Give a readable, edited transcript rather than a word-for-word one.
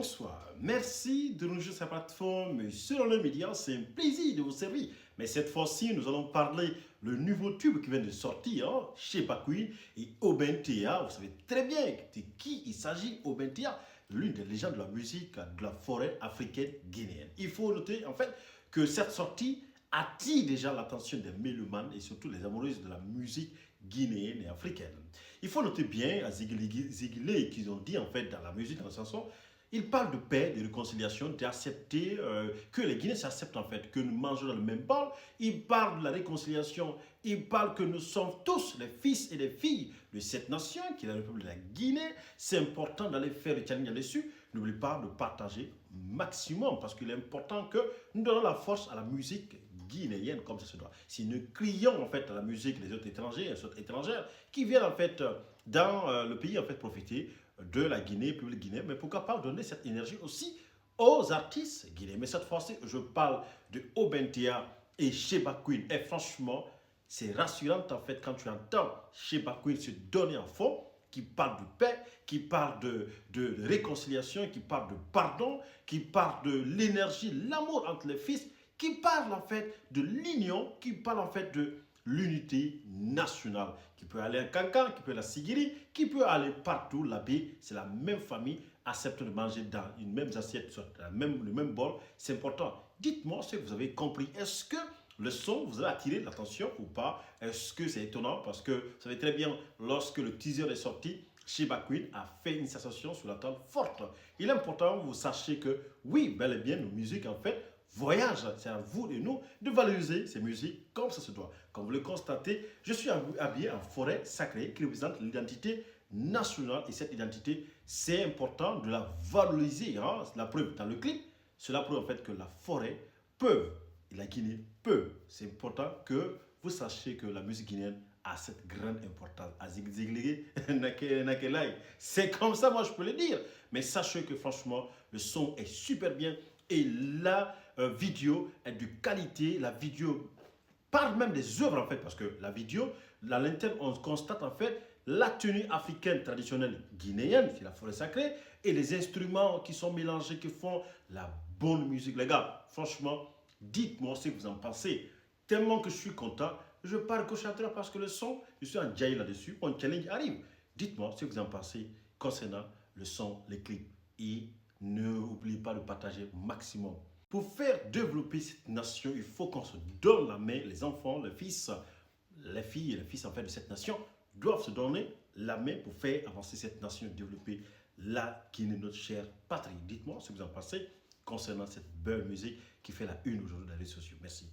bonsoir. Merci de nous jouer sur la plateforme sur le média. C'est un plaisir de vous servir. Mais cette fois-ci, nous allons parler le nouveau tube qui vient de sortir chez Bakouine et Obentea. Vous savez très bien de qui il s'agit, Obentea, l'une des légendes de la musique de la forêt africaine guinéenne. Il faut noter en fait que cette sortie attire déjà l'attention des mélomanes et surtout les amoureuses de la musique guinéenne et africaine. Il faut noter bien à Zigilé qu'ils ont dit en fait dans la musique, dans la chanson, ils parlent de paix, de réconciliation, d'accepter que les Guinéens s'acceptent en fait, que nous mangeons dans le même bol. Ils parlent de la réconciliation, ils parlent que nous sommes tous les fils et les filles de cette nation qui est la République de la Guinée. C'est important d'aller faire le challenge là-dessus. N'oublie pas de partager maximum parce qu'il est important que nous donnons la force à la musique guinéenne comme ça se doit. Si nous crions en fait à la musique des autres étrangers, les autres étrangères qui viennent en fait dans le pays en fait profiter de la Guinée, public Guinée, mais pourquoi pas donner cette énergie aussi aux artistes guinéens. Mais cette fois-ci, je parle de Obentea et Sheba Queen. Et franchement, c'est rassurant en fait quand tu entends Sheba Queen se donner en fond, qui parle de paix, qui parle de réconciliation, qui parle de pardon, qui parle de l'énergie, l'amour entre les fils, qui parle en fait de l'union, qui parle en fait de l'unité nationale, qui peut aller à Cancan, qui peut aller à Sigiri, qui peut aller partout. La baie, c'est la même famille, accepte de manger dans une même assiette, le même bol. C'est important. Dites-moi ce que vous avez compris. Est-ce que le son vous a attiré l'attention ou pas? Est-ce que c'est étonnant? Parce que vous savez très bien, lorsque le teaser est sorti, Sheba Queen a fait une sensation sur la table forte. Il est important que vous sachiez que oui, bel et bien, nos musiques en fait voyagent. C'est à vous et nous de valoriser ces musiques comme ça se doit. Comme vous le constatez, je suis habillé en forêt sacrée qui représente l'identité nationale. Et cette identité, c'est important de la valoriser. Hein? La preuve dans le clip, cela prouve en fait que la forêt peut, et la Guinée peut. C'est important que vous sachiez que la musique guinéenne a cette grande importance. C'est comme ça, moi je peux le dire. Mais sachez que franchement, le son est super bien et la vidéo est de qualité. La vidéo parle même des œuvres en fait, parce que la vidéo, à l'intérieur, on constate en fait la tenue africaine traditionnelle guinéenne, c'est la forêt sacrée, et les instruments qui sont mélangés, qui font la bonne musique. Les gars, franchement, dites-moi ce que vous en pensez. Tellement que je suis content, je pars gauche à droite parce que le son, je suis en jail là-dessus, mon challenge arrive. Dites-moi ce que vous en pensez concernant le son, les clips. Et n'oubliez pas de partager au maximum. Pour faire développer cette nation, il faut qu'on se donne la main. Les enfants, les fils, les filles et les fils en fait de cette nation doivent se donner la main pour faire avancer cette nation, développer la Guinée, notre chère patrie. Dites-moi ce que vous en pensez concernant cette belle musique qui fait la une aujourd'hui dans les réseaux sociaux. Merci.